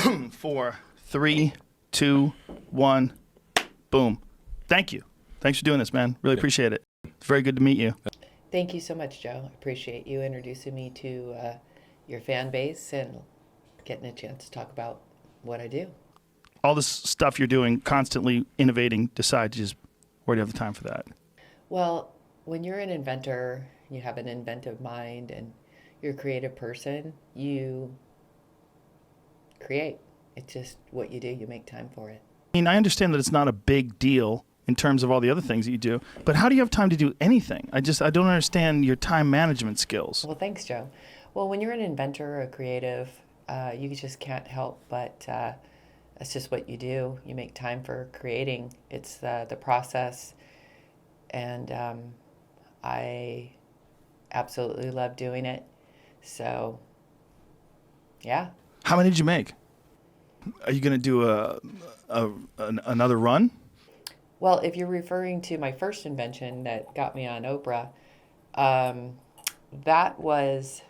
4, 3, 2, 1, boom. Thank you. Thanks for doing this, man. Really appreciate it. It's very good to meet you. Thank you so much, Joe. I appreciate you introducing me to your fan base and getting a chance to talk about what I do. All this stuff you're doing, constantly innovating, decide to just, where do you have the time for that? Well, when you're an inventor, you have an inventive mind and you're a creative person, you create. It's just what you do. You make time for it. I mean, I understand that it's not a big deal in terms of all the other things that you do, but how do you have time to do anything? I don't understand your time management skills. Well, thanks, Joe. Well, when you're an inventor or a creative, you just can't help but that's just what you do. You make time for creating. It's the process, and I absolutely love doing it. So, yeah. How many did you make? Are you going to do another run? Well, if you're referring to my first invention that got me on Oprah, that was,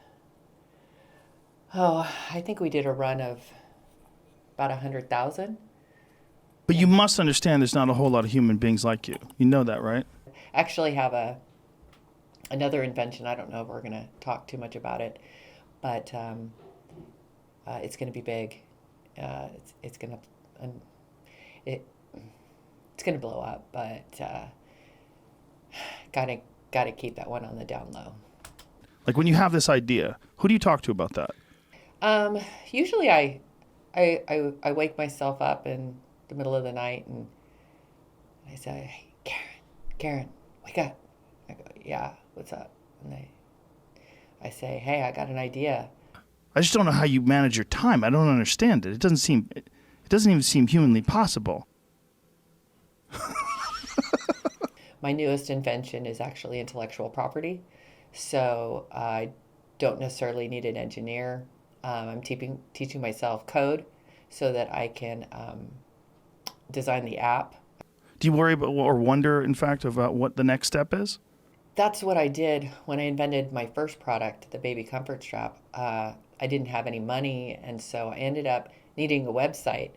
I think we did a run of about 100,000. But you must understand there's not a whole lot of human beings like you. You know that, right? I actually have another invention. I don't know if we're going to talk too much about it, but it's going to be big. It's going to it's going to blow up, but gotta keep that one on the down low. Like when you have this idea, who do you talk to about that? Usually I wake myself up in the middle of the night and I say, "Hey, Karen, wake up." I go, "Yeah, what's up?" And I say, "Hey, I got an idea." I just don't know how you manage your time. I don't understand it. It doesn't even seem humanly possible. My newest invention is actually intellectual property, so I don't necessarily need an engineer. I'm teaching myself code so that I can design the app. Do you worry about or wonder, in fact, about what the next step is? That's what I did when I invented my first product, the baby comfort strap. I didn't have any money, and so I ended up needing a website.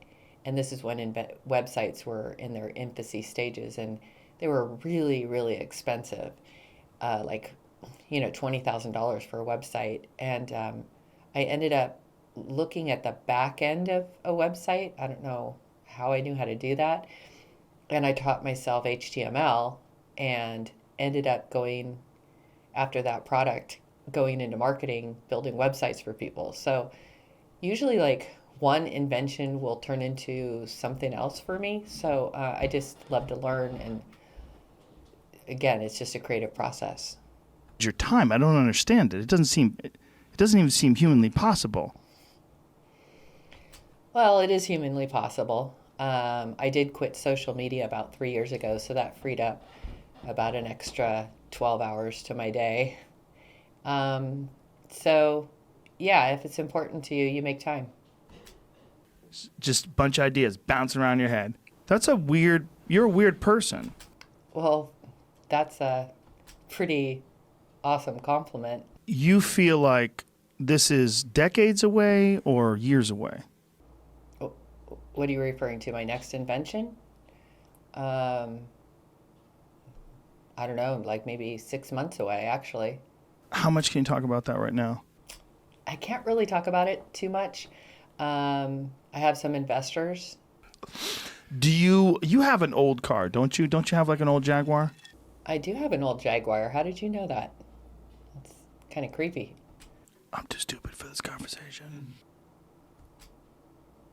And this is when websites were in their infancy stages, and they were really, really expensive, like, $20,000 for a website. And I ended up looking at the back end of a website. I don't know how I knew how to do that. And I taught myself HTML and ended up going after that product, going into marketing, building websites for people. So usually like one invention will turn into something else for me. So I just love to learn. And again, it's just a creative process. Your time, I don't understand it. It doesn't even seem humanly possible. Well, it is humanly possible. I did quit social media about 3 years ago, so that freed up about an extra 12 hours to my day. So, yeah, if it's important to you, you make time. Just a bunch of ideas bouncing around your head. You're a weird person. Well, that's a pretty awesome compliment. You feel like this is decades away or years away? What are you referring to? My next invention? I don't know, like maybe 6 months away, actually. How much can you talk about that right now? I can't really talk about it too much. I have some investors. Do you have an old car, don't you? Don't you have like an old Jaguar? I do have an old Jaguar. How did you know that? That's kind of creepy. I'm too stupid for this conversation.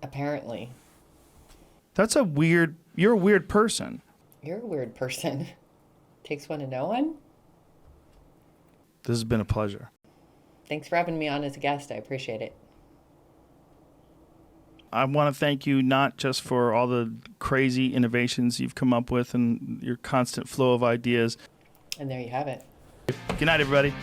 Apparently. You're a weird person. You're a weird person. Takes one to know one. This has been a pleasure. Thanks for having me on as a guest. I appreciate it. I want to thank you not just for all the crazy innovations you've come up with and your constant flow of ideas. And there you have it. Good night, everybody.